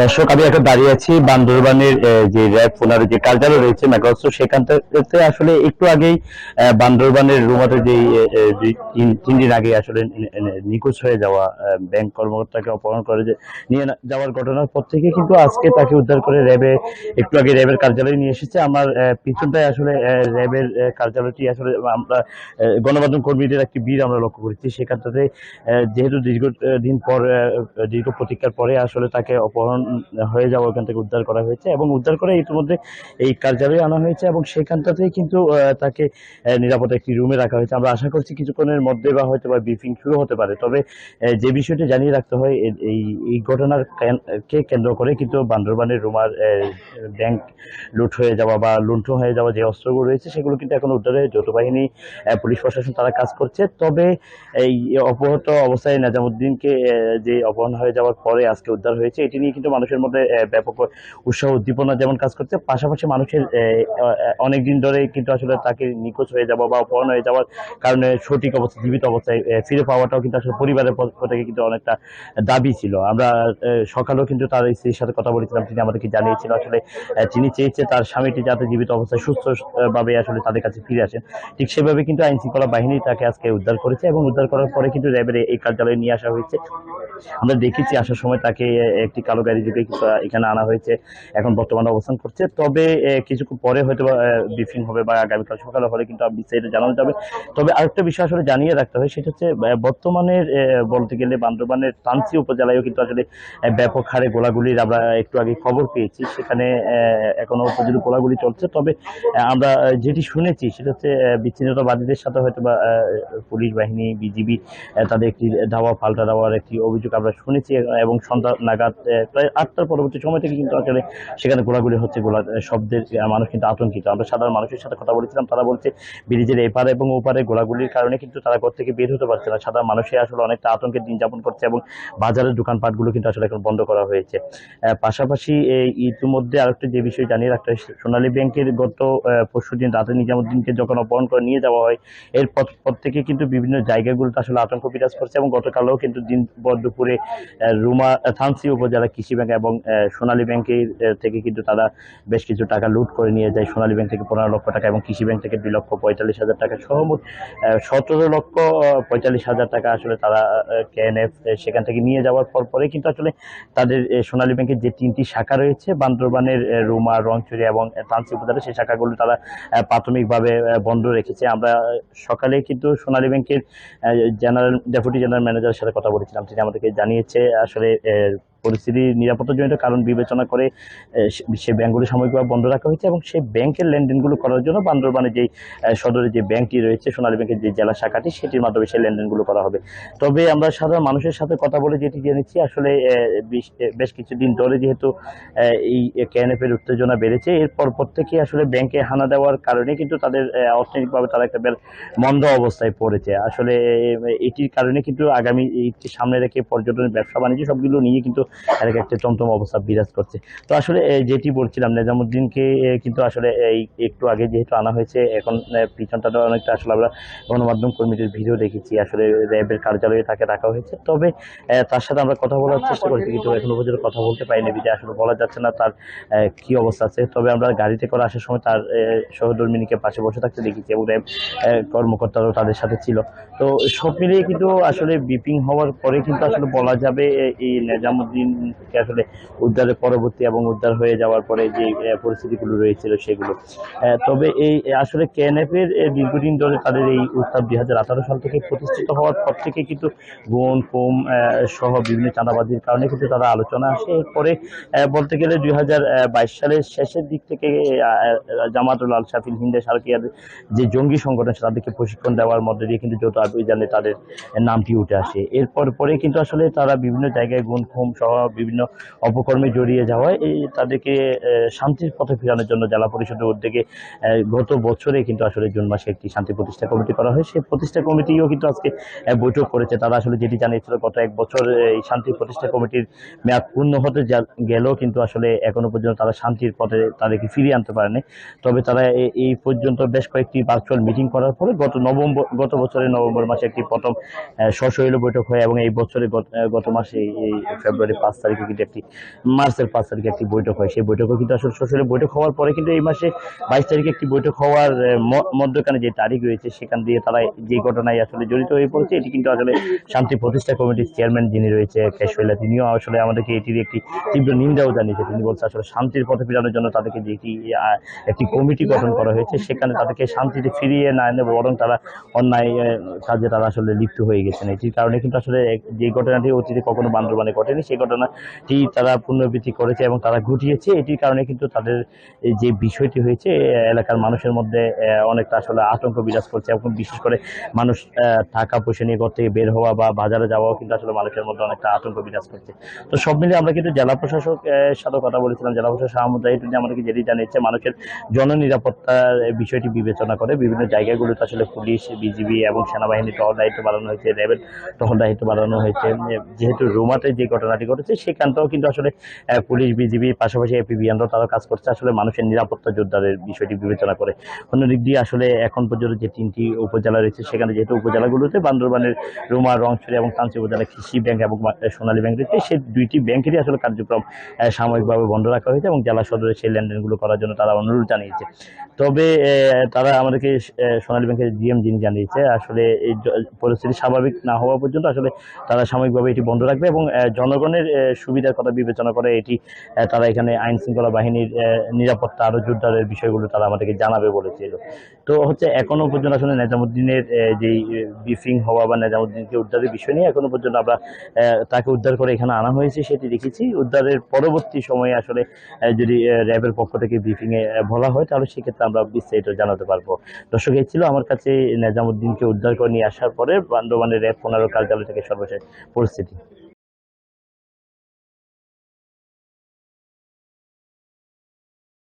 দর্শক, আমি এখন দাঁড়িয়ে আছি বান্দরবানের যে র্যাব পুনার যে কার্যালয় রয়েছে মেগাস্টোর সেখানটাতে। আসলে একটু আগেই বান্দরবানের রুমাতে যে তিন দিন আগে আসলে নিখোঁজ হয়ে যাওয়া ব্যাংক কর্মকর্তাকে অপহরণ করে যে নিয়ে যাওয়ার ঘটনার পর থেকে কিন্তু আজকে তাকে উদ্ধার করে র্যাবে একটু আগে র্যাবের কার্যালয়ে নিয়ে এসেছে। আমার পিছনটায় আসলে র্যাবের কার্যালয়টি আসলে আমরা গণমাধ্যম কর্মীদের একটি ভিড় আমরা লক্ষ্য করেছি সেখানটাতে। যেহেতু দীর্ঘদিন পর দীর্ঘ প্রতীক্ষার পরে আসলে তাকে অপহরণ হয়ে যাওয়া ওখান থেকে উদ্ধার করা হয়েছে এবং উদ্ধার করে ইতিমধ্যে এই কার্যালয়ে আনা হয়েছে এবং সেখানটাতেই কিন্তু তাকে নিরাপদ একটি রুমে রাখা হয়েছে। আমরা আশা করছি কিছুক্ষণের মধ্যে বা হয়তো বা ব্রিফিং শুরু হতে পারে। তবে যে বিষয়টি জানিয়ে রাখতে হয়, এই এই ঘটনার কে কেন্দ্র করে কিন্তু বান্দরবানের রুমার ব্যাংক লুট হয়ে যাওয়া বা লুণ্ঠন হয়ে যাওয়া যে অস্ত্রগুলো রয়েছে সেগুলো কিন্তু এখন উদ্ধারে যৌথ বাহিনী, পুলিশ প্রশাসন তারা কাজ করছে। তবে এই অপহৃত অবস্থায় নেজামুদ্দিনকে যে অপহরণ হয়ে যাওয়ার পরে আজকে উদ্ধার হয়েছে, এটি নিয়ে কিন্তু মানুষের মধ্যে ব্যাপক উৎসাহ উদ্দীপনা যেমন কাজ করছে, পাশাপাশি মানুষের অনেকদিন ধরে কিন্তু আসলে তাকে নিখোঁজ হয়ে যাওয়া বা অপহরণ হয়ে যাওয়ার কারণে সঠিক অবস্থা জীবিত অবস্থায় ফিরে পাওয়াটাও কিন্তু আসলে পরিবারের পক্ষ থেকে কিন্তু অনেকটা দাবি ছিল। আমরা সকালেও কিন্তু তার স্ত্রীর সাথে কথা বলেছিলাম, তিনি আমাদেরকে জানিয়েছিল আসলে তিনি চেয়েছে তার স্বামীটি যাতে জীবিত অবস্থায় সুস্থ ভাবে আসলে তাদের কাছে ফিরে আসেন। ঠিক সেভাবে কিন্তু আইন শৃঙ্খলা বাহিনী তাকে আজকে উদ্ধার করেছে এবং উদ্ধার করার পরে কিন্তু র্যাবের এই কার্যালয়ে নিয়ে আসা হয়েছে। আমরা দেখেছি আসার সময় তাকে একটি কালো গাড়ি যুগে এখানে আনা হয়েছে, এখন বর্তমানে অবস্থান করছে। তবে কিছুক্ষণ পরে হয়তো ব্রিফিং হবে বা আগামীকাল সকালে হলে কিন্তু বিস্তারিত জানানো যাবে। তবে আরেকটা বিষয় আসলে জানিয়ে রাখতে হয়, সেটা হচ্ছে বর্তমানের বলতে গেলে বান্দরবানের তানচি উপজেলায়ও কিন্তু আসলে ব্যাপক হারে গোলাগুলির আমরা একটু আগে খবর পেয়েছি। সেখানে এখনো পর্যন্ত গোলাগুলি চলছে। তবে আমরা যেটি শুনেছি সেটা হচ্ছে বিচ্ছিন্নতাবাদীদের সাথে হয়তো বা পুলিশ বাহিনী, বিজিবি তাদের একটি ধাওয়া পাল্টা দেওয়ার একটি অভিযোগ আমরা শুনেছি এবং সন্ধ্যা নাগাদ প্রায় 8টার পরবর্তী সময় থেকে কিন্তু আসলে সেখানে গোলাগুলি হচ্ছে। শব্দের মানুষ কিন্তু আতঙ্কিত। আমরা সাধারণ মানুষের সাথে কথা বলেছিলাম, তারা বলছে ব্রিজের এপারে এবং ওপারে গোলাগুলির কারণে কিন্তু তারা ঘর থেকে বের হতে পারছে না। সাধারণ মানুষই আসলে অনেকটা আতঙ্কের দিন যাপন করছে এবং বাজারের দোকানপাটগুলো কিন্তু আসলে এখন বন্ধ করা হয়েছে। পাশাপাশি ইতিমধ্যে আরেকটা যে বিষয় জানিয়ে রাখতে হয়, সোনালী ব্যাংকের গত পরশুদিন রাতে নিজামুদ্দিনকে যখন অপহরণ করে নিয়ে যাওয়া হয়, এরপর থেকে কিন্তু বিভিন্ন জায়গাগুলোতে আসলে আতঙ্ক বিরাজ করছে এবং গতকালও কিন্তু দিন দুপুরে রুমা থানচি উপজেলা কৃষি ব্যাংক এবং সোনালী ব্যাংকের থেকে কিন্তু তারা বেশ কিছু টাকা লুট করে নিয়ে যায়। সোনালী ব্যাংক থেকে 15 লক্ষ টাকা এবং কৃষি ব্যাংক থেকে 2,45,000 টাকা সহ মোট 17,45,000 টাকা আসলে তারা কেএনএফ সেখান থেকে নিয়ে যাওয়ার পরে কিন্তু আসলে তাদের সোনালী ব্যাংকের যে 3টি শাখা রয়েছে বান্দরবানের রুমা, রংচুরি এবং থানচি উপজেলা, সেই শাখাগুলো তারা প্রাথমিকভাবে বন্ধ রেখেছে। আমরা সকালে কিন্তু সোনালী ব্যাংকের ডেপুটি জেনারেল ম্যানেজারের সাথে কথা বলেছিলাম, তিনি আমাদেরকে জানিয়েছে আসলে পরিস্থিতি নিরাপত্তাজনিত কারণ বিবেচনা করে সে ব্যাংকগুলো সাময়িকভাবে বন্ধ রাখা হয়েছে এবং সেই ব্যাংকের লেনদেনগুলো করার জন্য বান্দরবানে যে সদরে যে ব্যাংকটি রয়েছে, সোনালী ব্যাংকের যে জেলা শাখাটি, সেটির মাধ্যমে সেই লেনদেনগুলো করা হবে। তবে আমরা সাধারণ মানুষের সাথে কথা বলে যেটি জেনেছি, আসলে বেশ কিছুদিন ধরে যেহেতু এই কেএনএফ এর উত্তেজনা বেড়েছে, এরপর থেকে আসলে ব্যাংকে হানা দেওয়ার কারণে কিন্তু তাদের অর্থনৈতিকভাবে তারা একটা মন্দ অবস্থায় পড়েছে। আসলে এটির কারণে কিন্তু আগামী সামনে রেখে পর্যটন, ব্যবসা বাণিজ্য সবগুলো নিয়ে কিন্তু একটা চমচম অবস্থা বিরাজ করছে। তো আসলে যেটি বলছিলাম, নেজামুদ্দিনকে কিন্তু আসলে এই একটু আগে যেহেতু আনা হয়েছে, এখন পিছনটা অনেকটা আসলে আমরা গণমাধ্যম কর্মীদের ভিডিও দেখেছি, আসলে র্যাবের কার্যালয়ে তাকে রাখা হয়েছে। তবে তার সাথে আমরা কথা বলার চেষ্টা করছি, কিন্তু এখনো পর্যন্ত কথা বলতে পারিনি, বিধে আসলে বলা যাচ্ছে না তার কি অবস্থা আছে। তবে আমরা গাড়িতে করে আসার সময় তার সহধর্মিনীকে পাশে বসে থাকতে দেখেছি এবং র্যাব কর্মকর্তারাও তাদের সাথে ছিল। তো সব মিলিয়ে কিন্তু আসলে ব্রিফিং হওয়ার পরে কিন্তু আসলে বলা যাবে এই নেজামুদ্দিনকে আসলে উদ্ধারের পরবর্তী এবং উদ্ধার হয়ে যাওয়ার পরে যে পরিস্থিতিগুলো রয়েছিল সেগুলো। তবে এই আসলে কেএনএফ এর দীর্ঘদিন ধরে তাদের এই উত্তাপ 2018 সাল থেকে প্রতিষ্ঠিত হওয়ার পর থেকে কিন্তু গুণ কম সহ বিভিন্ন চাঁদাবাজির কারণে কিন্তু তারা আলোচনা আসে। এরপরে বলতে গেলে 2022 সালের শেষের দিক থেকে জামাতুল আল শাফিল হিন্দে সার্কিয়ার যে জঙ্গি সংগঠন, তাদেরকে প্রশিক্ষণ দেওয়ার মধ্যে দিয়ে কিন্তু যৌথ অভিযানে তাদের নামটি উঠে আসে। এরপর পরে কিন্তু আসলে তারা বিভিন্ন জায়গায় গুণ খুম সহ বিভিন্ন অপকর্মে জড়িয়ে যাওয়ায় তাদেরকে শান্তির পথে ফেরানোর জন্য জেলা পরিষদের উদ্যোগে গত বছরে কিন্তু আসলে জুন মাসে একটি শান্তি প্রতিষ্ঠা কমিটি করা হয়। সেই প্রতিষ্ঠা কমিটিও কিন্তু আজকে বৈঠক করেছে। তারা আসলে যেটি জানিয়েছিল, গত 1 বছর এই শান্তি প্রতিষ্ঠা কমিটির মেয়াদ পূর্ণ হতে গেলেও কিন্তু আসলে এখনো পর্যন্ত তারা শান্তির পথে তাদেরকে ফিরিয়ে আনতে পারেনি। তবে তারা এই পর্যন্ত বেশ কয়েকটি ভার্চুয়াল মিটিং করার পরে গত বছরের নভেম্বর মাসে একটি প্রথম সশৈল বৈঠক হয় এবং এই বছরে গত মাসে এই ফেব্রুয়ারি 5 তারিখে কিন্তু মার্চের 5 তারিখে একটি বৈঠক হয়। সেই বৈঠকও কিন্তু আসলে সশরীরে বৈঠক হওয়ার পরে কিন্তু এই মাসে 22 তারিখে একটি বৈঠক হওয়ার মধ্যখানে যে তারিখ রয়েছে সেখান দিয়ে তারা যে ঘটনায় আসলে জড়িত হয়ে পড়েছে, এটি কিন্তু আসলে শান্তি প্রতিষ্ঠা কমিটির চেয়ারম্যান যিনি রয়েছে কেশওয়ালা, তিনিও আসলে আমাদেরকে এটির একটি তীব্র নিন্দাও জানিয়েছে। তিনি বলছে আসলে শান্তির পথে ফেরানোর জন্য তাদেরকে যে একটি কমিটি গঠন করা হয়েছে, সেখানে তাদেরকে শান্তিতে ফিরিয়ে না এনে বরং তারা অন্যায় কাজে তারা আসলে লিপ্ত হয়ে গেছেন। এটির কারণে কিন্তু আসলে যে ঘটনাটি অতীতে কখনো বান্দরবানে ঘটেনি, সেই ঘটনাটি তারা পুনরাবৃত্তি করেছে এবং তারা ঘটিয়েছে। এটির কারণে কিন্তু তাদের এই যে বিষয়টি হয়েছে, এলাকার মানুষের মধ্যে অনেকটা আসলে আতঙ্ক বিরাজ করছে এবং বিশেষ করে মানুষ টাকা পয়সা নিয়ে ঘর থেকে বের হওয়া বা বাজারে যাওয়াও কিন্তু আসলে মানুষের মধ্যে অনেকটা আতঙ্ক বিরাজ করছে। তো সব মিলিয়ে আমরা কিন্তু জেলা প্রশাসক সাথে কথা বলেছিলাম। জেলা প্রশাসক আহমদ জাহিদ আমাদেরকে যেটি জানিয়েছে, মানুষের জননিরাপত্তার বিষয়টি বিবেচনা করে বিভিন্ন জায়গাগুলোতে আসলে পুলিশ, বিজিবি এবং সেনাবাহিনী টহল দায়িত্ব বাড়ানো হয়েছে, র্যাবের টহল দায়িত্ব বাড়ানো হয়েছে। যেহেতু রুমাতে যে ঘটনাটি ঘটেছে সেখানটাও কিন্তু আসলে পুলিশ, বিজিবি পাশাপাশি এপিবিএনরাও তারা কাজ করছে আসলে মানুষের নিরাপত্তা জোরদারের বিষয়টি বিবেচনা করে। অন্যদিক দিয়ে আসলে এখন পর্যন্ত যে 3টি উপজেলা রয়েছে, সেখানে যেহেতু উপজেলাগুলোতে বান্দরবানের রুমা, রংছড়ি এবং কাঞ্চি উপজেলা কৃষি ব্যাংক এবং সোনালী ব্যাংক রয়েছে, সেই 2টি ব্যাংকেরই আসলে কার্যক্রম সাময়িকভাবে বন্ধ রাখা হয়েছে এবং জেলা সদরে সেই লেনদেনগুলো করার জন্য তারা অনুরোধ জানিয়েছে। তবে তারা আমাদেরকে সোনালী ব্যাংকের জিএম যিনি জানিয়েছে আসলে এই পরিস্থিতি স্বাভাবিক না হওয়া পর্যন্ত আসলে তারা সাময়িকভাবে এটি বন্ধ রাখবে এবং জনগণের সুবিধার কথা বিবেচনা করে এটি তারা এখানে আইন শৃঙ্খলা বাহিনীর নিরাপত্তা আরো জোরদারের বিষয়গুলো তারা আমাদেরকে জানাবে বলেছিল। তো হচ্ছে এখনো পর্যন্ত আসলে নেজামুদ্দিনের যেই ব্রিফিং হওয়া বা নেজামুদ্দিনকে উদ্ধারের বিষয় নিয়ে এখনো পর্যন্ত আমরা তাকে উদ্ধার করে এখানে আনা হয়েছে সেটি দেখেছি। উদ্ধারের পরবর্তী সময়ে আসলে যদি র্যাবের পক্ষ থেকে ব্রিফিং এ বলা হয় তাহলে সেক্ষেত্রে আমরা বিস্তারিত জানাতে পারবো। দর্শক, এই ছিল আমার কাছে নেজামুদ্দিনকে উদ্ধার করে নিয়ে আসার পরে বান্দরবানের র্যাব 15 কার্যালয় থেকে সর্বশেষ পরিস্থিতি।